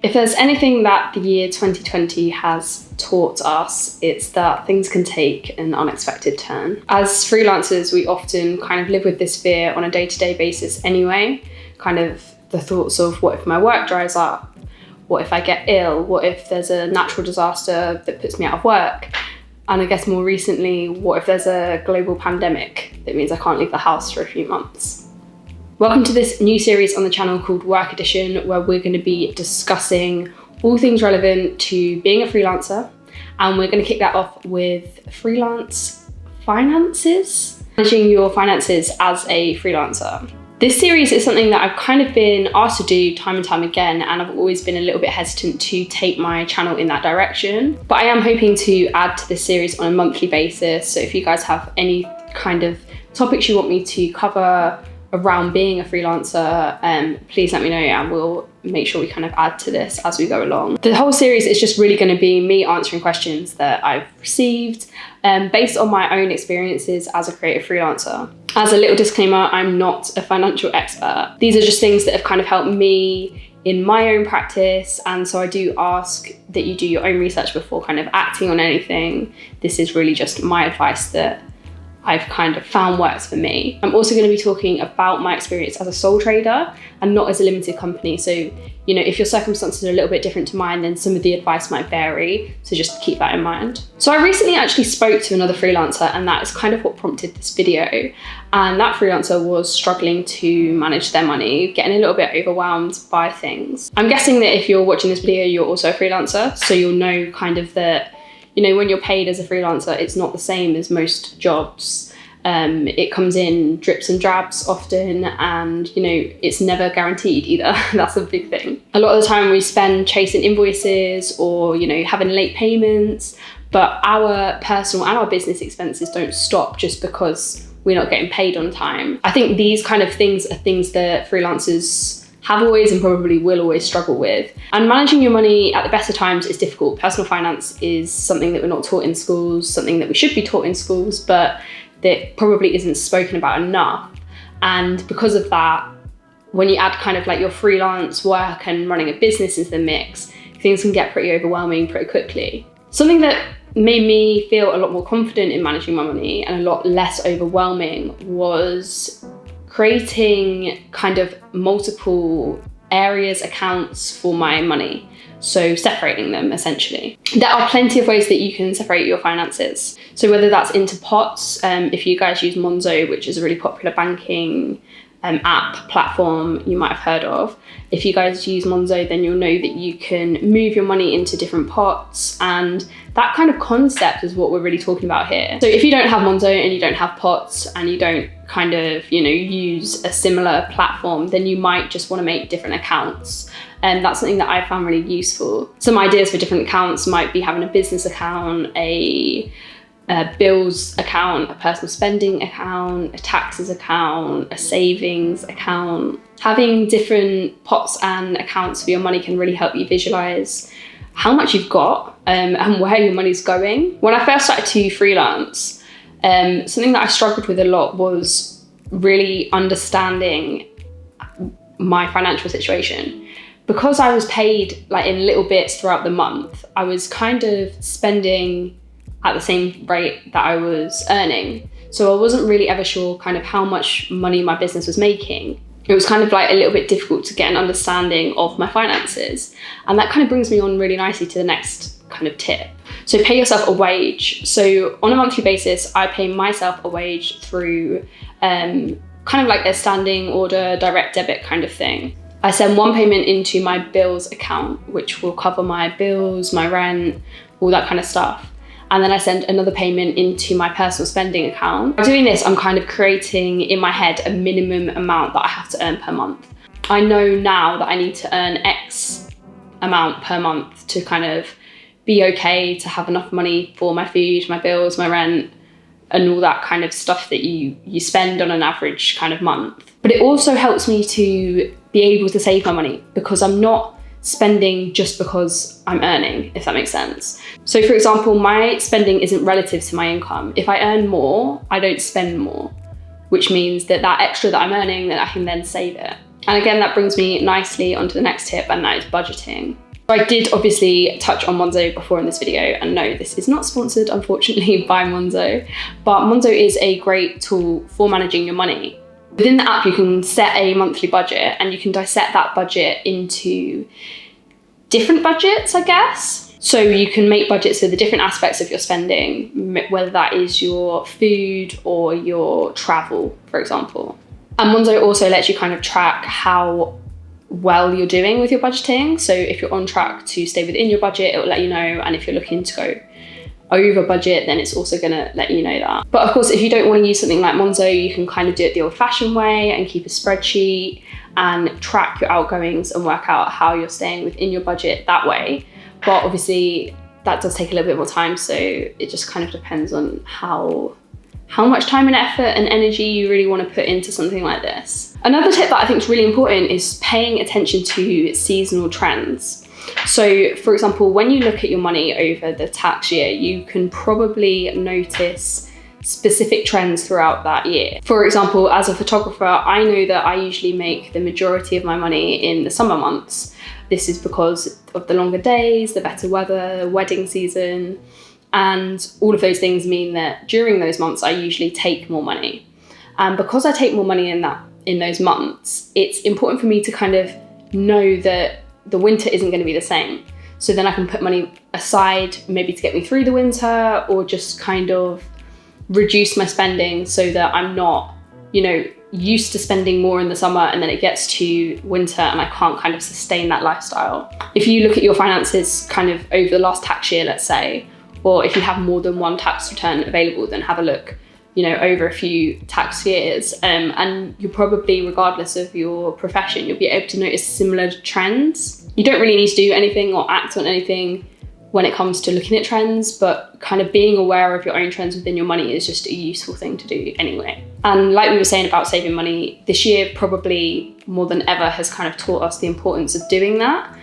If there's anything that the year 2020 has taught us, it's that things can take an unexpected turn. As freelancers, we often kind of live with this fear on a day-to-day basis anyway, kind of the thoughts of what if my work dries up? What if I get ill? What if there's a natural disaster that puts me out of work? And I guess more recently, what if there's a global pandemic that means I can't leave the house for a few months? Welcome to this new series on the channel called Work Edition, where we're going to be discussing all things relevant to being a freelancer. And we're going to kick that off with freelance finances, managing your finances as a freelancer. This series is something that I've kind of been asked to do time and time again, and I've always been a little bit hesitant to take my channel in that direction. But I am hoping to add to this series on a monthly basis. So if you guys have any kind of topics you want me to cover around being a freelancer, please let me know and we'll make sure we kind of add to this as we go along. The whole series is just really going to be me answering questions that I've received based on my own experiences as a creative freelancer. As a little disclaimer, I'm not a financial expert. These are just things that have kind of helped me in my own practice, and so I do ask that you do your own research before kind of acting on anything. This is really just my advice that I've kind of found works for me. I'm also going to be talking about my experience as a sole trader and not as a limited company. So, you know, if your circumstances are a little bit different to mine, then some of the advice might vary. So just keep that in mind. So I recently actually spoke to another freelancer, and that is kind of what prompted this video. And that freelancer was struggling to manage their money, getting a little bit overwhelmed by things. I'm guessing that if you're watching this video, you're also a freelancer. So you'll know kind of that, you know, when you're paid as a freelancer, it's not the same as most jobs. It comes in drips and drabs often, and, you know, it's never guaranteed either. That's a big thing. A lot of the time we spend chasing invoices or, you know, having late payments, but our personal and our business expenses don't stop just because we're not getting paid on time. I think these kind of things are things that freelancers have always and probably will always struggle with. And managing your money at the best of times is difficult. Personal finance is something that we're not taught in schools, something that we should be taught in schools, but that probably isn't spoken about enough. And because of that, when you add kind of like your freelance work and running a business into the mix, things can get pretty overwhelming pretty quickly. Something that made me feel a lot more confident in managing my money and a lot less overwhelming was creating kind of multiple areas, accounts for my money. So separating them essentially. There are plenty of ways that you can separate your finances. So whether that's into pots, if you guys use Monzo, which is a really popular banking app platform you might have heard of. If you guys use Monzo, then you'll know that you can move your money into different pots, and that kind of concept is what we're really talking about here. So if you don't have Monzo and you don't have pots and you don't kind of, you know, use a similar platform, then you might just want to make different accounts. And that's something that I found really useful. Some ideas for different accounts might be having a business account, a bills account, a personal spending account, a taxes account, a savings account. Having different pots and accounts for your money can really help you visualize how much you've got and where your money's going. When I first started to freelance, something that I struggled with a lot was really understanding my financial situation. Because I was paid like in little bits throughout the month, I was kind of spending at the same rate that I was earning. So I wasn't really ever sure kind of how much money my business was making. It was kind of like a little bit difficult to get an understanding of my finances. And that kind of brings me on really nicely to the next kind of tip. So pay yourself a wage. So on a monthly basis, I pay myself a wage through kind of like a standing order, direct debit kind of thing. I send one payment into my bills account, which will cover my bills, my rent, all that kind of stuff. And then I send another payment into my personal spending account. By doing this, I'm kind of creating in my head a minimum amount that I have to earn per month. I know now that I need to earn X amount per month to kind of be okay, to have enough money for my food, my bills, my rent, and all that kind of stuff that you spend on an average kind of month. But it also helps me to be able to save my money because I'm not spending just because I'm earning, if that makes sense. So for example, my spending isn't relative to my income. If I earn more, I don't spend more, which means that that extra that I'm earning, that I can then save it. And again, that brings me nicely onto the next tip, and that is budgeting. So I did obviously touch on Monzo before in this video, and no, this is not sponsored, unfortunately, by Monzo, but Monzo is a great tool for managing your money. Within the app, you can set a monthly budget, and you can dissect that budget into different budgets, I guess. So you can make budgets for the different aspects of your spending, whether that is your food or your travel, for example. And Monzo also lets you kind of track how well you're doing with your budgeting. So if you're on track to stay within your budget, it will let you know. And if you're looking to go over budget, then it's also going to let you know that. But of course, if you don't want to use something like Monzo, you can kind of do it the old-fashioned way and keep a spreadsheet and track your outgoings and work out how you're staying within your budget that way. But obviously that does take a little bit more time, so it just kind of depends on how much time and effort and energy you really want to put into something like this. Another tip that I think is really important is paying attention to seasonal trends. So for example, when you look at your money over the tax year, you can probably notice specific trends throughout that year. For example, as a photographer, I know that I usually make the majority of my money in the summer months. This is because of the longer days, the better weather, wedding season, and all of those things mean that during those months, I usually take more money. And because I take more money in those months, it's important for me to kind of know that the winter isn't going to be the same. So then I can put money aside, maybe to get me through the winter, or just kind of reduce my spending so that I'm not, used to spending more in the summer and then it gets to winter and I can't kind of sustain that lifestyle. If you look at your finances kind of over the last tax year, let's say, or if you have more than one tax return available, then have a look, over a few tax years. And you'll probably, regardless of your profession, you'll be able to notice similar trends. You don't really need to do anything or act on anything when it comes to looking at trends, but kind of being aware of your own trends within your money is just a useful thing to do anyway. And like we were saying about saving money, this year probably more than ever has kind of taught us the importance of doing that.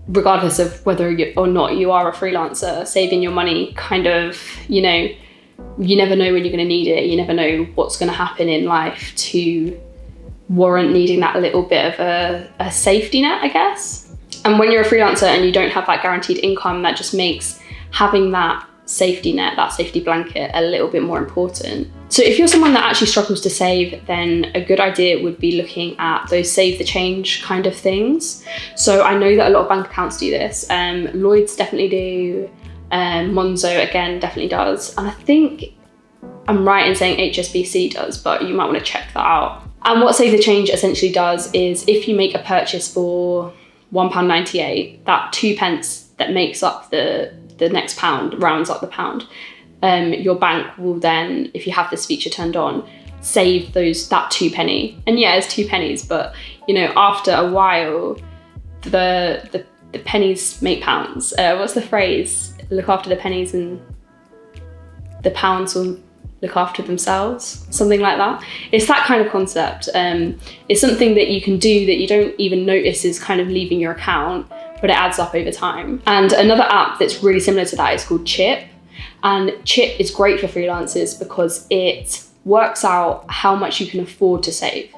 Regardless of whether or not you are a freelancer, saving your money kind of, you never know when you're going to need it. You never know what's going to happen in life to warrant needing that little bit of a safety net, I guess. And when you're a freelancer and you don't have that guaranteed income, that just makes having that safety net, that safety blanket, a little bit more important. So if you're someone that actually struggles to save, then a good idea would be looking at those save the change kind of things. So I know that a lot of bank accounts do this. Lloyd's definitely do. Monzo again definitely does. And I think I'm right in saying HSBC does, but you might want to check that out. And what save the change essentially does is if you make a purchase for £1.98, that 2p that makes up the next pound, rounds up the pound, your bank will then, if you have this feature turned on, save that 2p. And yeah, it's 2 pennies, but after a while, the pennies make pounds. What's the phrase? Look after the pennies and the pounds will look after themselves, something like that. It's that kind of concept. It's something that you can do that you don't even notice is kind of leaving your account, but it adds up over time. And another app that's really similar to that is called Chip. And Chip is great for freelancers because it works out how much you can afford to save.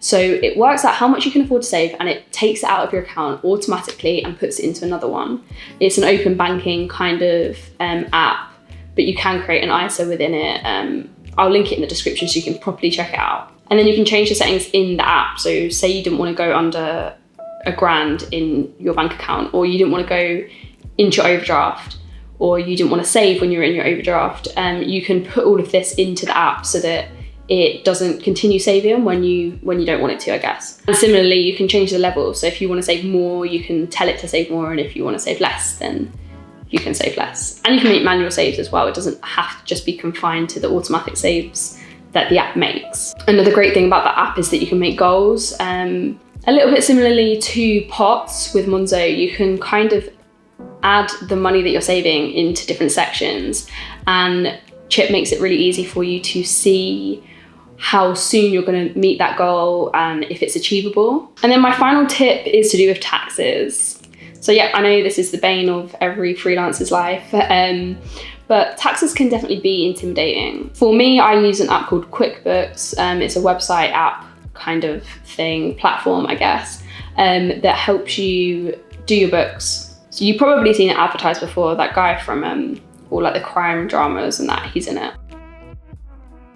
So it works out how much you can afford to save and it takes it out of your account automatically and puts it into another one. It's an open banking kind of app, but you can create an ISA within it. I'll link it in the description so you can properly check it out. And then you can change the settings in the app. So say you didn't want to go under £1,000 in your bank account, or you didn't want to go into your overdraft, or you didn't want to save when you were in your overdraft. You can put all of this into the app so that it doesn't continue saving when you don't want it to, I guess. And similarly, you can change the level. So if you want to save more, you can tell it to save more. And if you want to save less, then you can save less. And you can make manual saves as well. It doesn't have to just be confined to the automatic saves that the app makes. Another great thing about that app is that you can make goals. A little bit similarly to pots with Monzo, you can kind of add the money that you're saving into different sections. And Chip makes it really easy for you to see how soon you're going to meet that goal and if it's achievable. And then my final tip is to do with taxes. So yeah, I know this is the bane of every freelancer's life, but taxes can definitely be intimidating. For me, I use an app called QuickBooks. It's a website app kind of thing, platform, I guess, that helps you do your books. So you've probably seen it advertised before, that guy from all like the crime dramas and that, he's in it.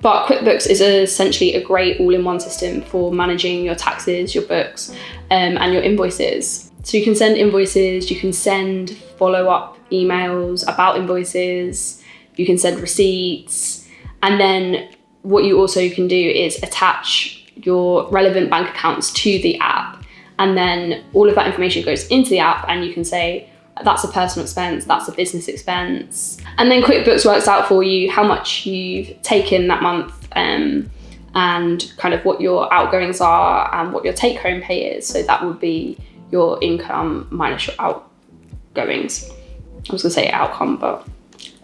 But QuickBooks is essentially a great all-in-one system for managing your taxes, your books, and your invoices. So you can send invoices, you can send follow-up emails about invoices, you can send receipts, and then what you also can do is attach your relevant bank accounts to the app, and then all of that information goes into the app, and you can say, that's a personal expense, that's a business expense. And then QuickBooks works out for you how much you've taken that month, and kind of what your outgoings are and what your take-home pay is. So that would be your income minus your outgoings. I was gonna say outcome, but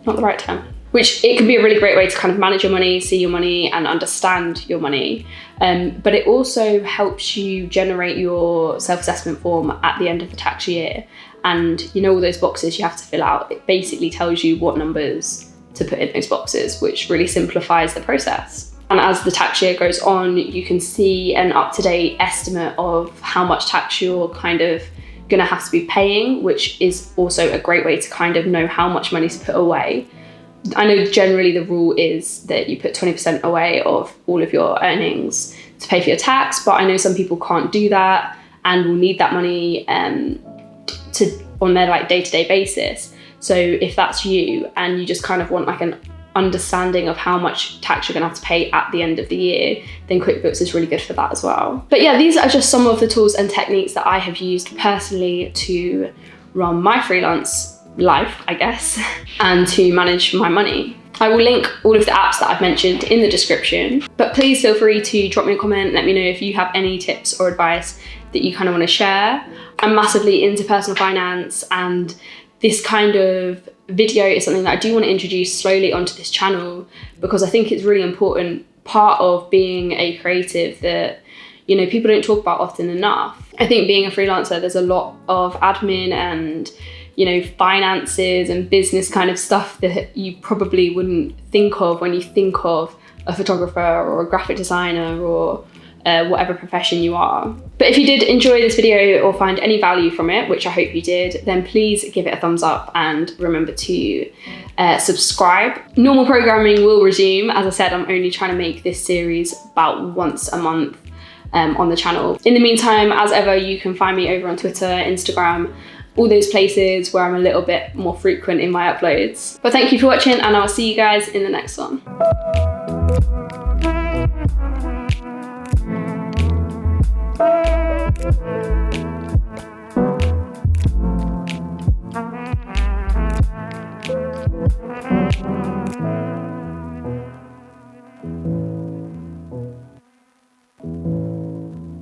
not the right term. Which it can be a really great way to kind of manage your money, see your money, and understand your money. But it also helps you generate your self-assessment form at the end of the tax year. And you know, all those boxes you have to fill out, it basically tells you what numbers to put in those boxes, which really simplifies the process. And as the tax year goes on, you can see an up-to-date estimate of how much tax you're kind of gonna have to be paying, which is also a great way to kind of know how much money to put away. I know generally the rule is that you put 20% away of all of your earnings to pay for your tax, but I know some people can't do that and will need that money on their like day-to-day basis. So if that's you and you just kind of want like an understanding of how much tax you're gonna have to pay at the end of the year, then QuickBooks is really good for that as well. But yeah, these are just some of the tools and techniques that I have used personally to run my freelance life, I guess, and to manage my money. I will link all of the apps that I've mentioned in the description, but please feel free to drop me a comment, let me know if you have any tips or advice that you kind of want to share. I'm massively into personal finance, and this kind of video is something that I do want to introduce slowly onto this channel, because I think it's really important part of being a creative that, you know, people don't talk about often enough. I think being a freelancer, there's a lot of admin and, you know, finances and business kind of stuff that you probably wouldn't think of when you think of a photographer or a graphic designer or whatever profession you are. But if you did enjoy this video or find any value from it, which I hope you did, then please give it a thumbs up and remember to subscribe. Normal programming will resume. As I said, I'm only trying to make this series about once a month on the channel. In the meantime, as ever, you can find me over on Twitter, Instagram, all those places where I'm a little bit more frequent in my uploads. But thank you for watching, and I'll see you guys in the next one.